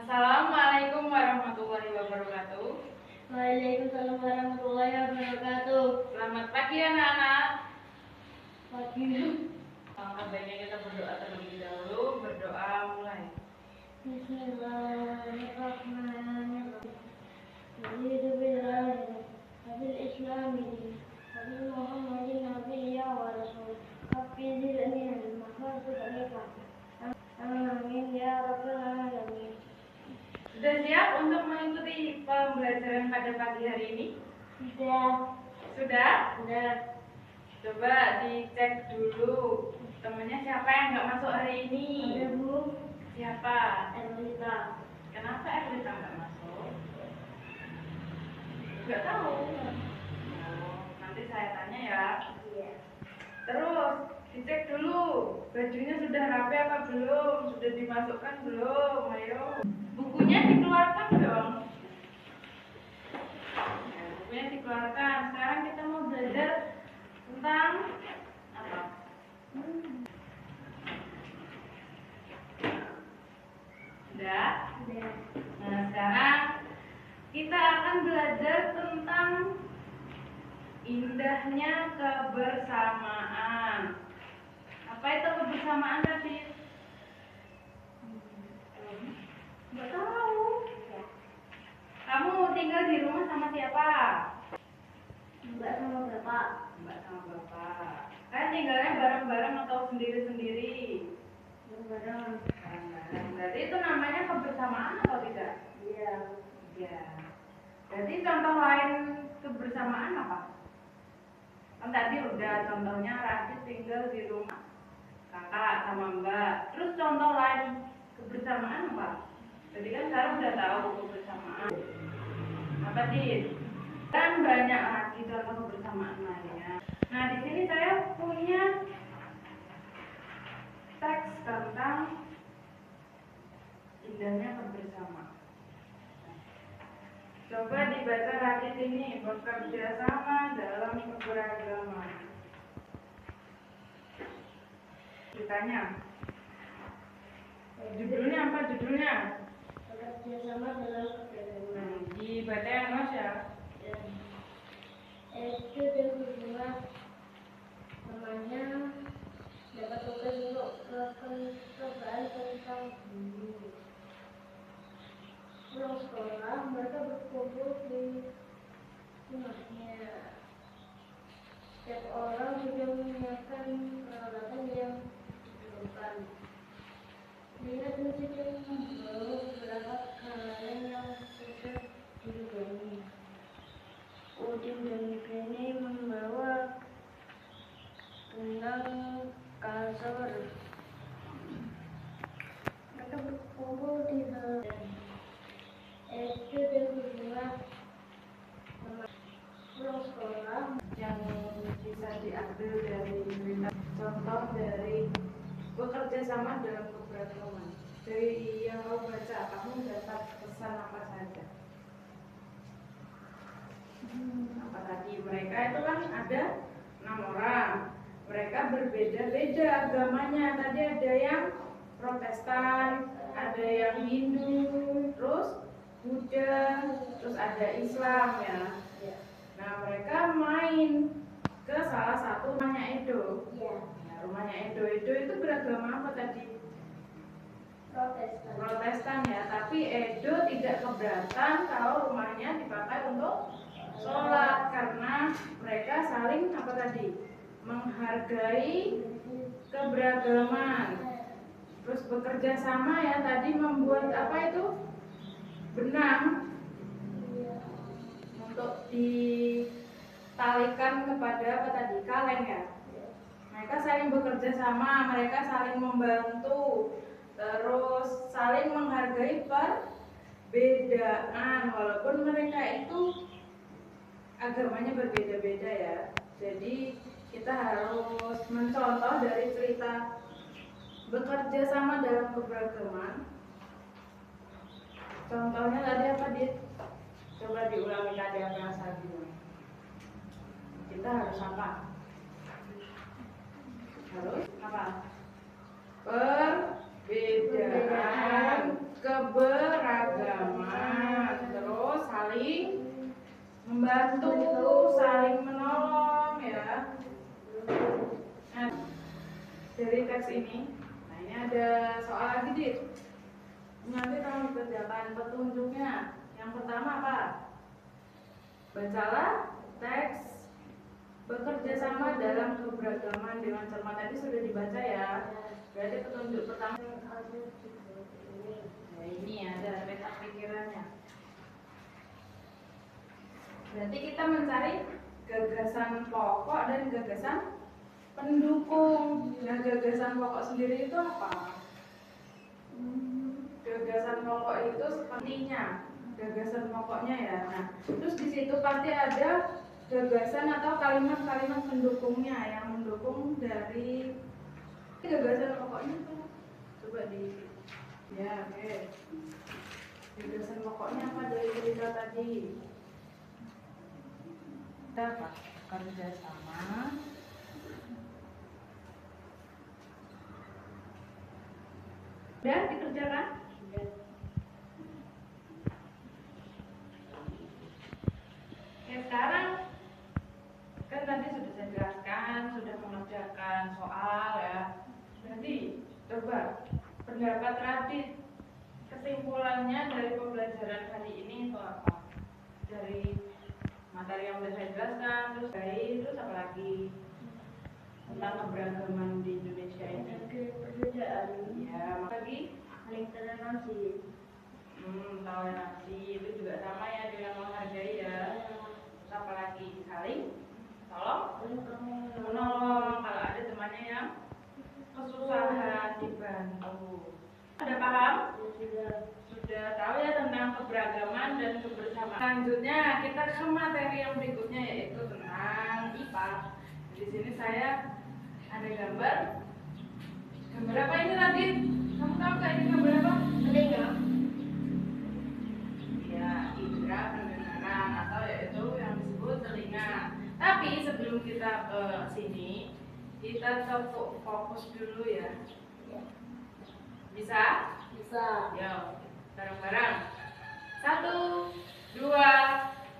Assalamualaikum warahmatullahi wabarakatuh. Waalaikumsalam warahmatullahi wabarakatuh. Selamat pagi anak-anak. Pagi. Baiknya kita berdoa terlebih dahulu. Berdoa mulai. Bismillahirrahmanirrahim. Raditu billahi wabil islami wabil muhammadin nabiyya wa rasul. Hafiz zidni ilma warzuqni fahma. Amin ya rabbal alamin. Sudah siap untuk mengikuti pembelajaran pada pagi hari ini? Sudah. Sudah? Sudah. Coba dicek dulu temennya siapa yang nggak masuk hari ini. Ada Bu. Siapa? Erlita. Kenapa Erlita nggak masuk? Nggak tahu. Oh, nanti saya tanya ya. Iya. Terus dicek dulu bajunya sudah rapi apa belum, sudah dimasukkan belum. Ayo, bukunya dikeluarkan dong. Nah, bukunya dikeluarkan. Sekarang kita mau belajar tentang apa? Sudah? Sudah. Nah, sekarang kita akan belajar tentang indahnya kebersamaan. Apa itu kebersamaan tadi? Nggak tahu. Kamu tinggal di rumah sama siapa? Mbak sama Bapak. Mbak sama bapak. Kalian tinggalnya bareng-bareng atau sendiri-sendiri? Bareng. Bareng-bareng. Berarti itu namanya kebersamaan atau tidak? Iya. Ya. Jadi contoh lain kebersamaan apa? Kan tadi udah contohnya Radit tinggal di rumah kakak sama mbak. Terus contoh lain kebersamaan apa? Jadi kan sekarang udah tahu kebersamaan. Apa sih? Kan banyak lagi contoh kebersamaan lainnya. Nah di sini saya punya teks tentang indahnya kebersamaan. Coba dibaca lagi sini, bekerja sama dalam keberagaman. Ditanya, judulnya apa judulnya? Bekerja sama dalam keberagaman. Dibaca yang mas ya. Itu dan kedua namanya dapat tugas untuk melakukan percobaan tentang bumi. Pulang sekolah mereka berkumpul di rumahnya. Setiap orang sudah menyiapkan peralatan yang diperlukan. Lihat musik yang membawa beberapa hal yang sudah dilubangi. Udin dan Granny membawa benang kasur. Mereka berkumpul di halaman. Itu dan kedua pulang sekolah Yang bisa diambil dari berita contoh dari bekerja sama dalam keberagaman. Dari yang kamu baca, kamu dapat pesan apa saja? Apa tadi? Mereka itu kan ada 6 orang. Mereka berbeda-beda agamanya. Tadi ada yang Protestan, ada yang Hindu, terus Buddha, terus ada Islam ya. Nah mereka main ke salah satu rumahnya Edo. Nah, rumahnya Edo itu beragama apa tadi? Protestan ya. Tapi Edo tidak keberatan kalau rumahnya dipakai untuk sholat karena mereka saling apa tadi? Menghargai keberagaman. Terus bekerja sama ya tadi membuat apa itu? Benang untuk ditalikan kepada apa tadi? Kaleng ya. Mereka saling bekerja sama, mereka saling membantu, terus saling menghargai perbedaan walaupun mereka itu agamanya berbeda-beda ya. Jadi kita harus mencontoh dari cerita bekerja sama dalam keberagaman. Contohnya tadi apa, Dit? Coba diulangi tadi apa yang saya bilang. Kita harus apa? Harus apa? Perbedaan keberagaman. membantu, saling menolong ya. Nah, dari teks ini, nah ini ada soal lagi Dit. Nanti kamu kerjakan petunjuknya. Yang pertama apa? Bacalah teks bekerja sama dalam keberagaman dengan cermat. Tadi sudah dibaca ya. Berarti petunjuk pertama. Ya, ini ada peta pikirannya. Berarti kita mencari gagasan pokok dan gagasan pendukung. Nah, gagasan pokok sendiri itu apa? Gagasan pokok itu sepertinya gagasan pokoknya ya. Nah, terus di situ pasti ada gagasan atau kalimat-kalimat pendukungnya yang mendukung dari gagasan pokoknya tuh. Coba di ya, oke. Gagasan pokoknya apa dari cerita tadi? Kita kerja sama. Udah dikerjakan? Ya, sekarang kan tadi sudah saya jelaskan, sudah mengerjakan soal ya. Jadi coba pendapat Radit, kesimpulannya dari pembelajaran hari ini itu apa? Dari materi yang sudah saya jelaskan, terus apa lagi tentang keberagaman di Indonesia ini? Perbedaan. Ya, lagi Saling toleransi. toleransi itu juga sama ya dengan menghargai ya. Terus apa lagi? Saling menolong kalau ada temannya yang kesusahan dibantu. Ada paham? Sudah tahu ya tentang keberagaman dan kebersamaan. Selanjutnya kita ke materi yang berikutnya yaitu tentang IPA. Di sini saya ada gambar. Gambar apa ini Radit? Kamu tahu nggak ini gambar apa? Telinga. Ya, indera pendengaran atau yaitu yang disebut telinga. Tapi sebelum kita ke sini, kita tepuk fokus dulu ya. Bisa? Bisa. Yo, bareng-bareng. 1, 2,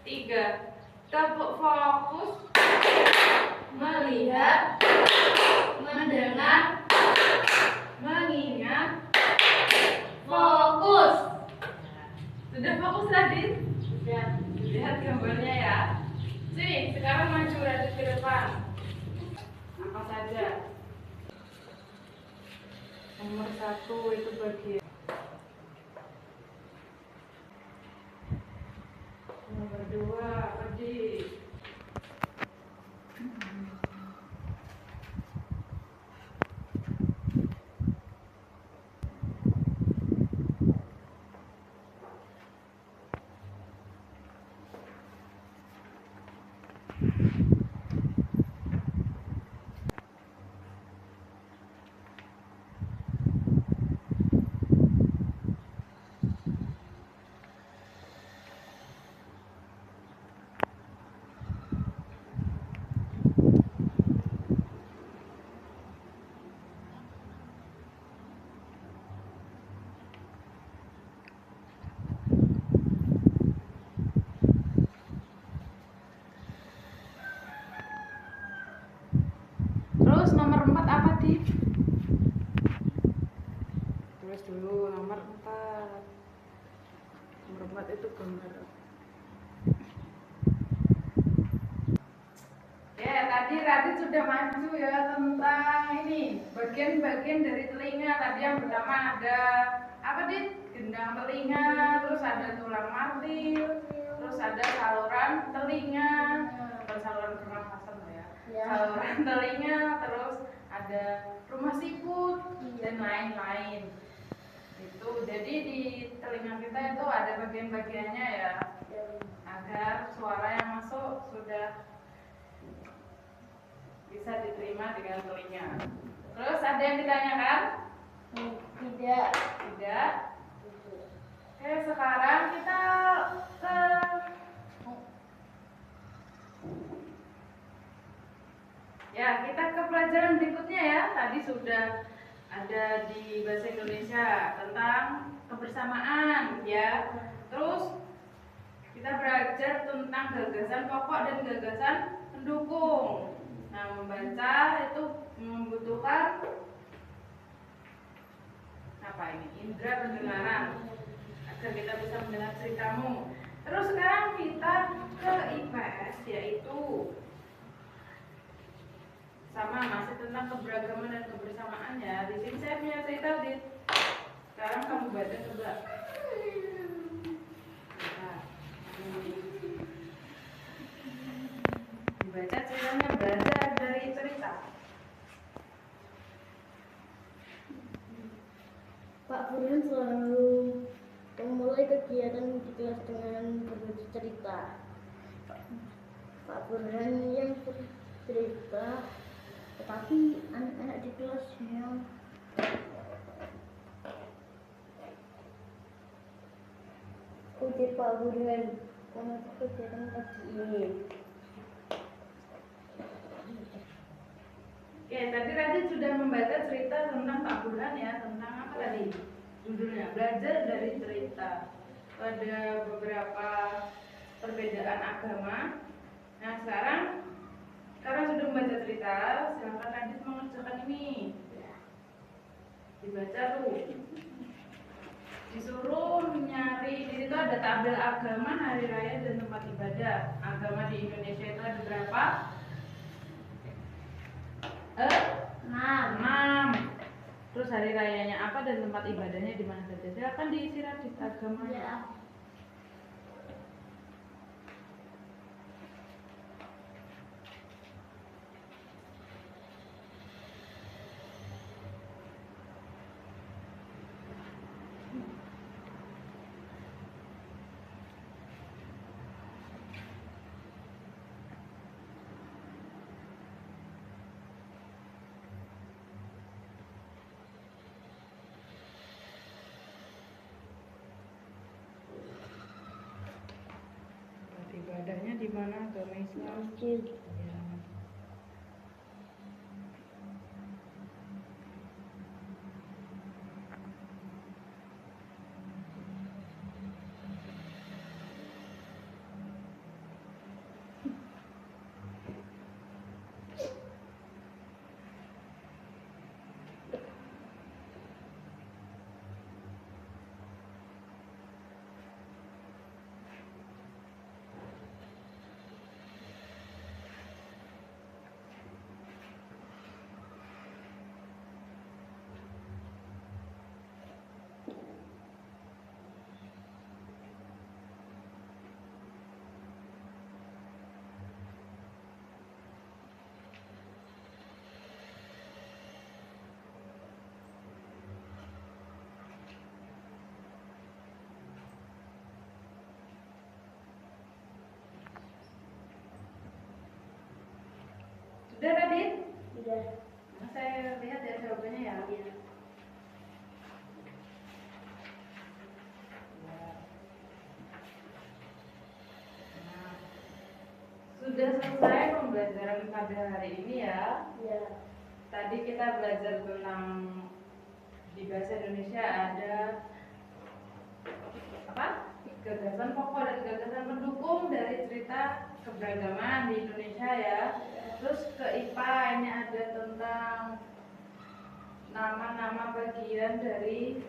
3. Tepuk fokus. Melihat, mendengar, mengingat, fokus. Sudah fokus Radit? Sudah. Lihat gambarnya ya. Sini, sekarang maju Radit ke depan. Apa saja? Nomor 1 itu bagian. Nomor 2 pedih. Terus nomor 4 apa Di? Tulis dulu nomor 4. Nomor 4 itu gambar. Ya, tadi Radit sudah maju ya tentang ini bagian-bagian dari telinga. Tadi yang pertama ada apa Dit? Gendang telinga, terus ada tulang martil, terus ada saluran telinga, saluran pernafasan ya. Saluran telinga, terus ada rumah siput dan lain-lain. Itu jadi di telinga kita itu ada bagian-bagiannya ya, agar suara yang masuk sudah bisa diterima dengan telinga. Terus ada yang ditanyakan? Tidak. Tidak. Oke, sekarang kita ke kita ke pelajaran berikutnya ya. Tadi sudah ada di bahasa Indonesia tentang kebersamaan ya. Terus Kita belajar tentang gagasan pokok dan gagasan pendukung. Nah, membaca itu membutuhkan apa ini? Indera pendengaran agar kita bisa mendengar ceritamu. Terus sekarang kita ke IPS, yaitu sama masih tentang keberagaman dan kebersamaan ya. Di sini saya punya cerita, Dit. Sekarang kamu baca coba. Dibaca ceritanya, belajar dari cerita. Pak Burhan selalu memulai kegiatan di kelas dengan berbagi cerita. Pak Burhan yang bercerita, tetapi anak-anak di kelasnya ujar Pak Burhan, kenapa kegiatan pagi ini? Oke, tadi Radit sudah membaca cerita tentang Pak Burhan ya, tentang apa tadi? Judulnya belajar dari cerita. Ada beberapa perbedaan agama. Nah, sekarang karena sudah membaca cerita, silakan Radit mengerjakan ini. Dibaca tuh. Disuruh nyari, di situ ada tabel agama, hari raya dan tempat ibadah. Agama di Indonesia itu ada berapa? 6. Terus hari rayanya apa dan tempat ibadahnya di mana saja? Silakan diisi Radit agamanya. Ya. Tempat ibadahnya di mana agama Islam? Masjid. Ya. Sudah Radit? Sudah. Nah, saya lihat ya jawabannya ya. Ya. Nah, sudah selesai pembelajaran pada hari ini ya. Ya. Tadi kita belajar tentang di bahasa Indonesia ada apa? Gagasan pokok dan gagasan pendukung dari cerita keberagaman di Indonesia ya. Terus ke IPA ini ada tentang nama-nama bagian dari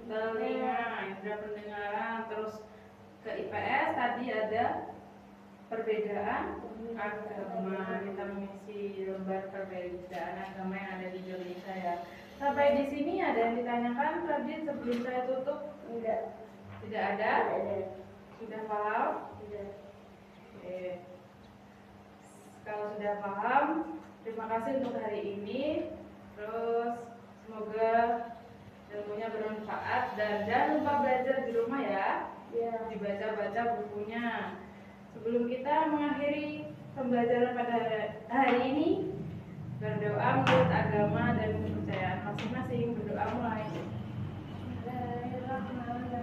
telinga, indera pendengaran. Terus ke IPS tadi ada perbedaan agama, kita mengisi lembar perbedaan agama yang ada di Indonesia ya. Sampai di sini ada yang ditanyakan tadi sebelum saya tutup? Enggak. Tidak ada? Sudah paham? Sudah. Oke. Kalau sudah paham, terima kasih untuk hari ini. Terus semoga ilmunya bermanfaat dan jangan lupa belajar di rumah ya. Ya. Dibaca-baca bukunya. Sebelum kita mengakhiri pembelajaran pada hari ini, berdoa menurut agama dan kepercayaan masing-masing. Berdoa mulai. Bismillahirrahmanirrahim.